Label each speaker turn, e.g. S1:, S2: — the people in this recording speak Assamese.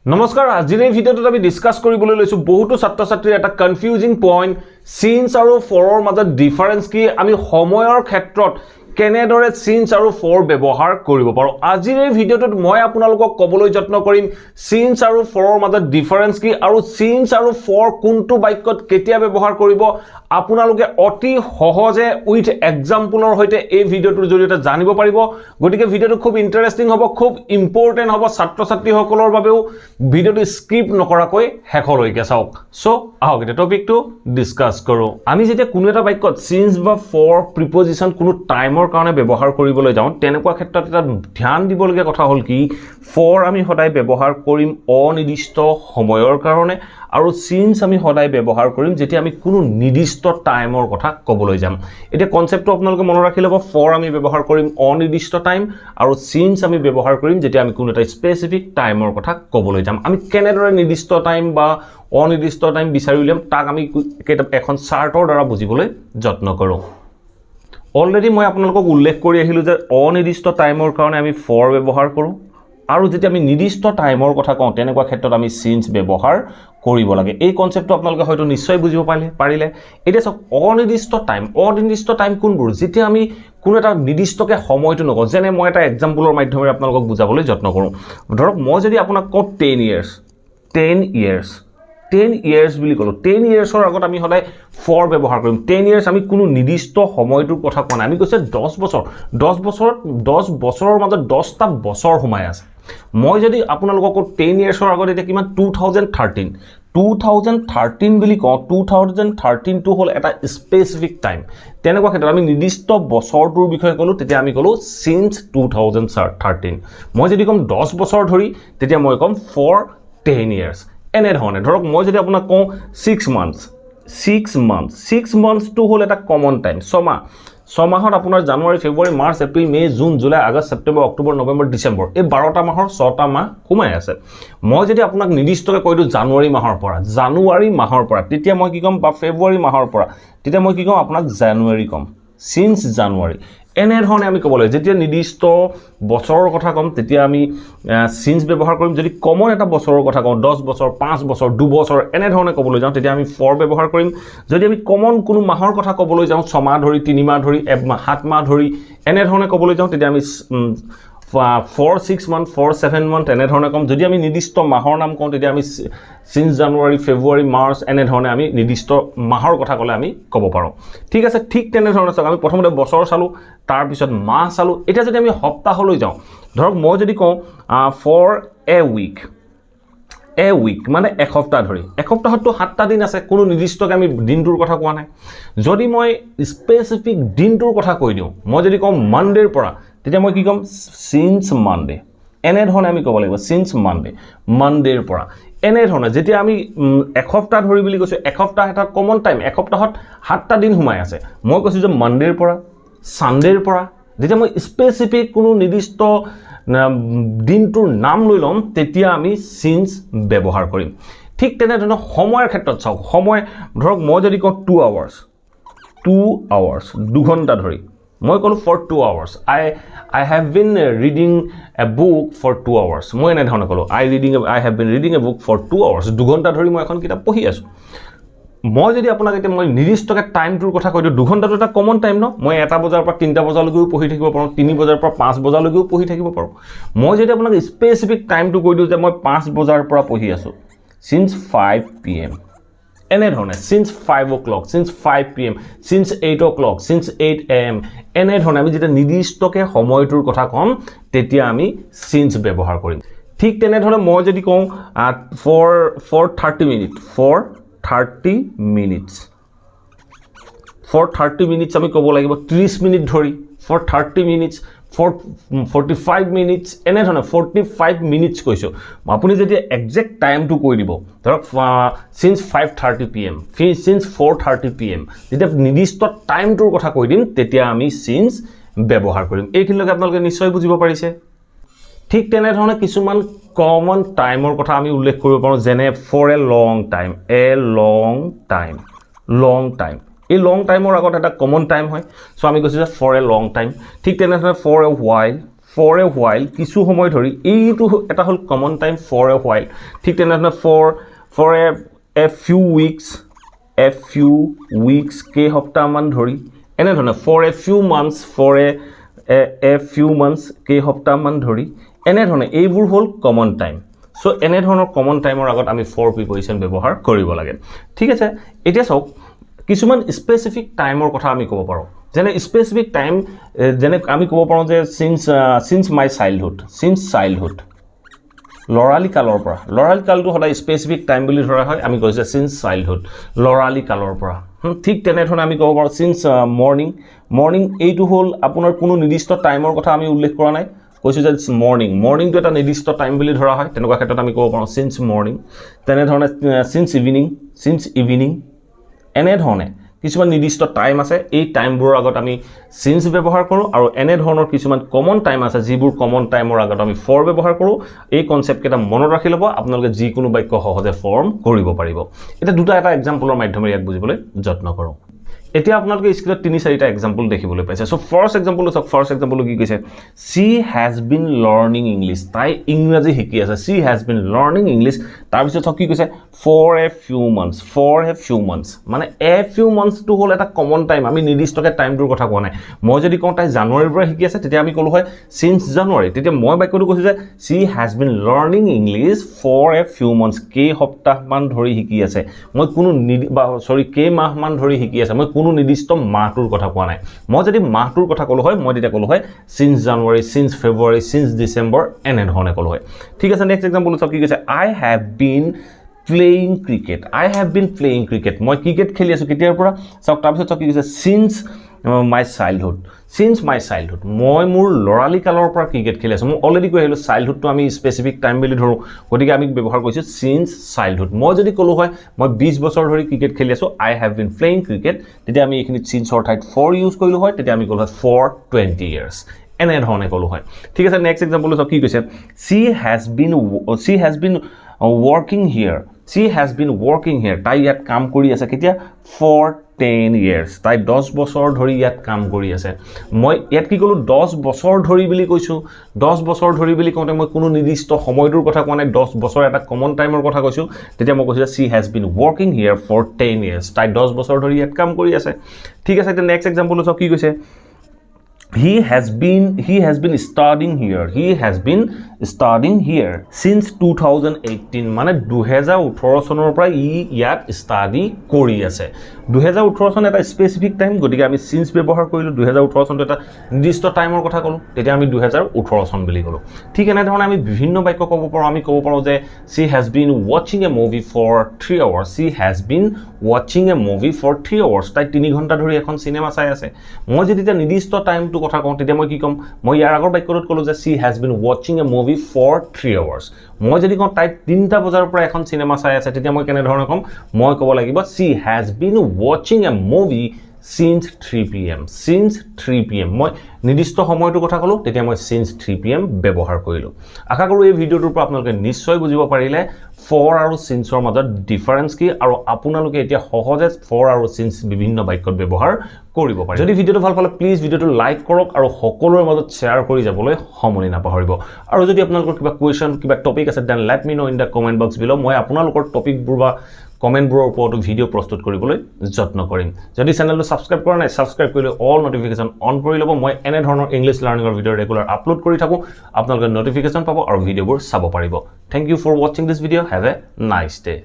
S1: নমস্কাৰ আজিৰ এই ভিডিঅ'টোত আমি ডিসকাস কৰিবলৈ লৈছো বহুতো ছাত্ৰ-ছাত্ৰীৰ এটা কনফিউজিং পইণ্ট সিন্স আৰু ফৰৰ মাজত ডিফাৰেন্স কি আমি সময়ৰ ক্ষেত্ৰত কেনেদৰে সিন্স আৰু ফৰ ব্যৱহাৰ কৰিব পাৰো আজিৰ এই ভিডিঅ'টোত মই আপোনালোকক ক'বলৈ যত্ন কৰিম সিন্স আৰু ফৰৰ মাজত ডিফাৰেন্স কি আৰু সিন্স আৰু ফৰ কোনটো বাক্যত কেতিয়া ব্যৱহাৰ কৰিব আপোনালোকে অতি সহজে উইথ এক্সাম্পলৰ হৈতে এই ভিডিঅ'টোৰ জৰিয়তে জানিব পাৰিব গতিকে ভিডিঅ'টো খুব ইন্টাৰেষ্টিং হ'ব খুব ইম্পৰ্টেন্ট হ'ব ছাত্ৰ-ছাত্ৰীসকলৰ বাবেও ভিডিঅ'টো স্কিপ নকৰাকৈ হেকলৈকে চাওক সো আহক এটা টপিকটো ডিসকাস কৰো আমি যেতিয়া কোনো এটা বাক্যত সিন্স বা ফৰ প্ৰিপজিশন কোনো টাইমৰ কাৰণে ব্যৱহাৰ কৰিবলৈ যাওঁ তেনেকুৱা ক্ষেত্ৰত এটা ধ্যান দিবলগীয়া কথা হ'ল কি ফৰ আমি সদায় ব্যৱহাৰ কৰিম অনিৰ্দিষ্ট সময়ৰ কাৰণে আৰু সিন্স আমি সদায় ব্যৱহাৰ কৰিম যেতিয়া আমি কোনো নিৰ্দিষ্ট টাইমৰ কথা ক'বলৈ যাম এটা কনসেপ্টটো আপোনালোকে মনত ৰাখি ল'ব ফৰ আমি ব্যৱহাৰ কৰিম অনিৰ্দিষ্ট টাইম আৰু সিন্স আমি ব্যৱহাৰ কৰিম যেতিয়া আমি কোনো এটা স্পেসিফিক টাইমৰ কথা ক'বলৈ যাম আমি কেনেদৰে নিৰ্দিষ্ট টাইম বা অনিৰ্দিষ্ট টাইম বিচাৰি উলিয়াম তাক আমি এখন চাৰ্টৰ দ্বাৰা বুজিবলৈ যত্ন কৰোঁ অলৰেডি মই আপোনালোকক উল্লেখ কৰি আহিলো যে অনিৰ্দিষ্ট টাইমৰ কাৰণে আমি ফৰ ব্যৱহাৰ কৰোঁ আৰু যেতিয়া আমি নিৰ্দিষ্ট টাইমৰ কথা কওঁ তেনেকুৱা ক্ষেত্ৰত আমি সিন্স ব্যৱহাৰ কৰিব লাগে এই কনসেপ্টটো আপোনালোকে হয়তো নিশ্চয় বুজিব পাৰিলে এতিয়া সব অনিৰ্দিষ্ট টাইম কোনবোৰ যেতিয়া আমি কোনো এটা নিৰ্দিষ্টকে সময়টো নকওঁ যেনে মই এটা এক্সাম্পলৰ মাধ্যমেৰে আপোনালোকক বুজাবলৈ যত্ন কৰোঁ ধৰক মই যদি আপোনাক কওঁ 10 years বুলি ক'লো 10 yearsৰ আগত আমি হলাই ফৰ ব্যৱহাৰ কৰিম 10 years আমি কোনো নিৰ্দিষ্ট সময়টোৰ কথা কোৱা নাই আমি কৈছে 10 বছৰৰ মাজত 10টা বছৰ সোমাই আছে মই যদি আপোনালোকক 10 yearsৰ আগত এটা কিমান 2013 বুলি কওঁ 2013 টো হ'ল এটা স্পেসিফিক টাইম তেনেকুৱা ক্ষেত্ৰত আমি নিৰ্দিষ্ট বছৰটোৰ বিষয়ে ক'লো তেতিয়া আমি ক'লো সিন্স 2013 মই যদি কম 10 বছৰ ধৰি তেতিয়া মই কম ফৰ 10 years এনে ধৰণে ধৰক মই যদি আপোনাক কওঁ 6 months টো হ'ল এটা কমন টাইম ছমাহত আপোনাৰ জানুৱাৰী ফেব্ৰুৱাৰী মাৰ্চ এপ্ৰিল মে জুন জুলাই আগষ্ট ছেপ্টেম্বৰ অক্টোবৰ নৱেম্বৰ ডিসেম্বৰ এই 12টা মাহৰ 6টা মাহ সোমাই আছে মই যদি আপোনাক নিৰ্দিষ্টকৈ কৈ দিওঁ জানুৱাৰী মাহৰ পৰা তেতিয়া মই কি কম বা ফেব্ৰুৱাৰী মাহৰ পৰা তেতিয়া মই কি কম আপোনাক জানুৱাৰী কম সিন্স জানুৱাৰী এনে ধৰণে আমি ক'বলৈ যেতিয়া নিৰ্দিষ্ট বছৰৰ কথা কম তেতিয়া আমি সিন্স ব্যৱহাৰ কৰিম যদি কমন এটা বছৰৰ কথা কওঁ 10 বছৰ 5 বছৰ 2 বছৰ এনে ধৰণে ক'বলৈ যাওঁ তেতিয়া আমি ফৰ ব্যৱহাৰ কৰিম যদি আমি কমন কোনো মাহৰ কথা ক'বলৈ যাওঁ 6 মাহ ধৰি 3 মাহ ধৰি 7 মাহ ধৰি এনে ধৰণে ক'বলৈ যাওঁ তেতিয়া আমি ফৰ 6 month ফৰ 7 month এনে ধৰণে কম যদি আমি নিৰ্দিষ্ট মাহৰ নাম কওঁ তেতিয়া আমি সিন্স জানুৱাৰী ফেব্ৰুৱাৰী মাৰ্চ এনে ধৰণে আমি নিৰ্দিষ্ট মাহৰ কথা ক'লে আমি ক'ব পাৰোঁ ঠিক আছে ঠিক তেনে ধৰণে চাওক আমি প্ৰথমতে বছৰ চালো তাৰ পিছত মাহ চালো এতিয়া যদি আমি সপ্তাহলৈ যাওঁ ধৰক মই যদি কওঁ ফৰ এ উইক মানে এসপ্তাহ ধৰি এসপ্তাহতটো 7টা দিন আছে কোনো নিৰ্দিষ্টকৈ আমি দিনটোৰ কথা কোৱা নাই যদি মই স্পেসিফিক দিনটোৰ কথা কৈ দিওঁ মই যদি কওঁ মানডেৰ পৰা তেতিয়া মই কি কম সিন্স মানডে এনে ধৰণে আমি ক'ব লাগিব সিন্স মানডেৰ পৰা এনে ধৰণে যেতিয়া আমি এসপ্তাহ ধৰি বুলি কৈছো এসপ্তাহ এটা কমন টাইম এসপ্তাহত 7টা দিন সোমাই আছে মই কৈছো যে মানডেৰ পৰা সানডেৰ পৰা যেতিয়া মই স্পেসিফিক কোনো নিৰ্দিষ্ট দিনটোৰ নাম লৈ লম তেতিয়া আমি সিন্স ব্যৱহাৰ কৰিম ঠিক তেনে ধৰণে সময়ৰ ক্ষেত্ৰত চাওক সময় ধৰক মই যদি কওঁ 2 hours 2 ঘণ্টা ধৰি মই ক'লো for 2 hours I have been reading a book for 2 hours মই এনে ধৰণে ক'লো I have been reading a book for 2 hours 2 ঘণ্টা ধৰি মই এখন কিতাপ পঢ়ি আছো মই যদি আপোনাক এতিয়া মই নিৰ্দিষ্টকৈ টাইমটোৰ কথা কৈ দিওঁ 2 ঘণ্টাটো এটা কমন টাইম ন মই 1টা বজাৰ পৰা 3টা বজালৈকেও পঢ়ি থাকিব পাৰোঁ 3 বজাৰ পৰা 5 বজালৈকেও পঢ়ি থাকিব পাৰোঁ মই যদি আপোনাক স্পেসিফিক টাইমটো কৈ দিওঁ যে মই 5 বজাৰ পৰা পঢ়ি আছো সিন্স 5 PM এনে ধৰণে since 5 o'clock since 5 PM since 8 o'clock since 8 AM এনে ধৰণে আমি যেতিয়া নিৰ্দিষ্টকৈ সময়টোৰ কথা কম তেতিয়া আমি সিন্স ব্যৱহাৰ কৰিম ঠিক তেনে ধৰণে মই যদি কওঁ for 30 minutes আমি ক'ব লাগিব 30 মিনিট ধৰি for 30 minutes for 45 minutes এনে ধৰণে 45 minutes কৈছো আপুনি যদি এক্সাক্ট টাইমটো কৈ দিব ধৰক সিন্স 5:30 PM সিন্স 4:30 PM যেতিয়া নিৰ্দিষ্ট টাইমটোৰ কথা কৈ দিম তেতিয়া আমি সিন্স ব্যৱহাৰ কৰিম এইখিনিলৈকে আপোনালোকে নিশ্চয় বুজিব পাৰিছে ঠিক তেনে ধৰণে কিছুমান কমন টাইমৰ কথা আমি উল্লেখ কৰিব পাৰোঁ যেনে for a long time এই লং টাইমৰ আগত এটা কমন টাইম হয় সো আমি কৈছো যে for a long time ঠিক তেনে ধৰণে for a for a while কিছু সময় ধৰি এইটো এটা হল common time for a while ঠিক তেনেধৰণে for a few weeks কে সপ্তাহ মান ধৰি এনেধৰণে for a few months কে সপ্তাহ মান ধৰি এনেধৰণে এইবোৰ হল common time so এনেধৰণৰ common timeৰ আগত আমি for preposition ব্যৱহাৰ কৰিব লাগে ঠিক আছে এতিয়া চাওক কিছুমান স্পেসিফিক টাইমৰ কথা আমি ক'ব পাৰো যেনে স্পেসিফিক টাইম যেনে আমি ক'ব পাৰো যে since my childhood লৰালি কালৰ পৰা লৰালি কালটো হলাই স্পেসিফিক টাইম বুলি ধৰা হয় আমি কৈছো since childhood লৰালি কালৰ পৰা ঠিক তেনেধৰণে আমি ক'ব পাৰো since morning এইটো হল আপোনাৰ কোনো নিৰ্দিষ্ট টাইমৰ কথা আমি উল্লেখ কৰা নাই কৈছো যে morning to এটা নিৰ্দিষ্ট টাইম বুলি ধৰা হয় তেনেকুৱা ক্ষেত্ৰত আমি ক'ব পাৰো since morning তেনেধৰণে since evening এনে ধৰণে কিছুমান নিৰ্দিষ্ট টাইম আছে এই টাইমবোৰৰ আগত আমি since ব্যৱহাৰ কৰো আৰু এনে ধৰণৰ কিছুমান কমন টাইম আছে যিবোৰ কমন টাইমৰ আগত আমি for ব্যৱহাৰ কৰো এই কনসেপ্ট কেটা মনত ৰাখি লব আপোনালোকে যিকোনো বাক্য সহজে ফৰ্ম কৰিব পাৰিব এটা এটা এক্সাম্পলৰ মাধ্যমেৰে ইয়াক বুজিবলৈ যত্ন কৰো এতিয়া আপোনালোকে স্ক্ৰীনত 3-4টা এক্সাম্পল দেখিবলৈ পাইছে সো ফাৰ্স্ট এক্সাম্পল কি কৈছে she has been learning english তাই ইংৰাজী শিকি আছে she has been learning english তাৰ পিছত কি কৈছে for a few months মানে a few months to হল এটা কমন টাইম আমি নিৰ্দিষ্টকে টাইমটোৰ কথা কোৱা নাই মই যদি কওঁ তাই জানুৱাৰীৰ পৰা শিকি আছে তেতিয়া আমি কলো হয় since January তেতিয়া মই বাক্যটো কৈছো যে she has been learning english for a few months কে সপ্তাহ মান ধৰি শিকি আছে মই কোনো কে মাহ মান ধৰি শিকি আছে মই কোনো নিৰ্দিষ্ট মাহটোৰ কথা কোৱা নাই মই যদি মাহটোৰ কথা কলো হয় মই তেতিয়া কলো হয় since January since February since December এনে ধৰণে কলো হয় ঠিক আছে নেক্সট এক্সাম্পল চাওক কি কৈছে I have been playing cricket মই ক্ৰিকেট খেলি আছো কেতিয়াৰ পৰা চাওক তাৰ পিছত কি কৈছে since my childhood মই মোৰ লৰালি কালৰ পৰা ক্ৰিকেট খেলি আছো মই অলৰেডি কৈ আহিলো চাইল্ডহুড টো আমি স্পেসিফিক টাইম বুলি ধৰো গতিকে আমি ব্যৱহাৰ কৰিছো since childhood মই যদি কলো হয় মই 20 বছৰ ধৰি ক্ৰিকেট খেলি আছো I have been playing cricket তেতিয়া আমি এখিনি since অৰ ঠাইত for ইউজ কৰিলো হয় তেতিয়া আমি কলো হয় for 20 years এনে ধৰণে কলো হয় ঠিক আছে নেক্সট এক্সাম্পল চাওক কি কৈছে she has been working here তাই ইয়াত কাম কৰি আছে কেতিয়া for 10 years তাই 10 বছৰ ধৰি ইয়াত কাম কৰি আছে মই ইয়াত কি কলো 10 বছৰ ধৰি বুলি কৈছো 10 বছৰ ধৰি বুলি কওঁতে মই কোনো নিৰ্দিষ্ট সময়টোৰ কথা কোৱা নাই 10 বছৰ এটা কমন টাইমৰ কথা কৈছো তেতিয়া মই কৈছো she has been working here for 10 years তাই 10 বছৰ ধৰি ইয়াত কাম কৰি আছে ঠিক আছে এটা নেক্সট এক্সাম্পল চাওক কি কৈছে he has been studying here since 2018 মানে 2018 চনৰ পৰা ইয়াত স্টাডি কৰি আছে 2018 চন এটা স্পেসিফিক টাইম গতিকে আমি since ব্যৱহাৰ কৰিলো 2018 চনটো এটা নিৰ্দিষ্ট টাইমৰ কথা কলো তেতিয়া আমি 2018 চন বুলি কলো ঠিক এনে ধৰণে আমি বিভিন্ন বাক্য ক'ব পাৰো আমি ক'ব পাৰো যে she has been watching a movie for 3 hours তাই 3 ঘণ্টা ধৰি এখন সিনেমা চাই আছে মই যদি এটা নিৰ্দিষ্ট টাইমটো কথা কওঁ তেতিয়া মই কি কম মই ইয়াৰ আগৰ বাক্যটোত কলো যে she has been watching a movie for 3 hours মই যদি কওঁ তাই 3টা বজাৰ পৰা এখন সিনেমা চাই আছে তেতিয়া মই কেনে ধৰণে কম মই ক'ব লাগিব she has been watching a movie since 3 pm মই নিৰ্দিষ্ট সময়টো কথা কলো তেতিয়া মই since 3 pm ব্যৱহাৰ কৰিলো আশা কৰো এই ভিডিওটোৰ পৰা আপোনালোকে নিশ্চয় বুজিব পাৰিলে for আৰু since ৰ মাজত ডিফাৰেন্স কি আৰু আপোনালোকে এতিয়া সহজে for আৰু since বিভিন্ন বাক্যত ব্যৱহাৰ কৰিব পাৰে যদি ভিডিওটো ভাল পালে প্লিজ ভিডিওটো লাইক কৰক আৰু সকলোৰে মাজত শেয়াৰ কৰি যাবলৈ সমনি নাপাহৰিব আৰু যদি আপোনালোকৰ কিবা কোৱেশ্চন কিবা টপিক আছে then let me know in the comment box below মই আপোনালোকৰ টপিকবোৰ বা কমেন্টবোৰৰ ওপৰত ভিডিও প্ৰস্তুত কৰিবলৈ যত্ন কৰিম যদি চেনেলটো সাবস্ক্ৰাইব কৰা নাই সাবস্ক্ৰাইব কৰিলে অল নটিফিকেশন অন কৰি ল'ব মই এনে ধৰণৰ ইংলিশ লাৰ্নিংৰ ভিডিও ৰেগুলাৰ আপলোড কৰি থাকো আপোনালোকে নটিফিকেশন পাব আৰু ভিডিওবোৰ চাব পাৰিব thank you for watching this video have a nice day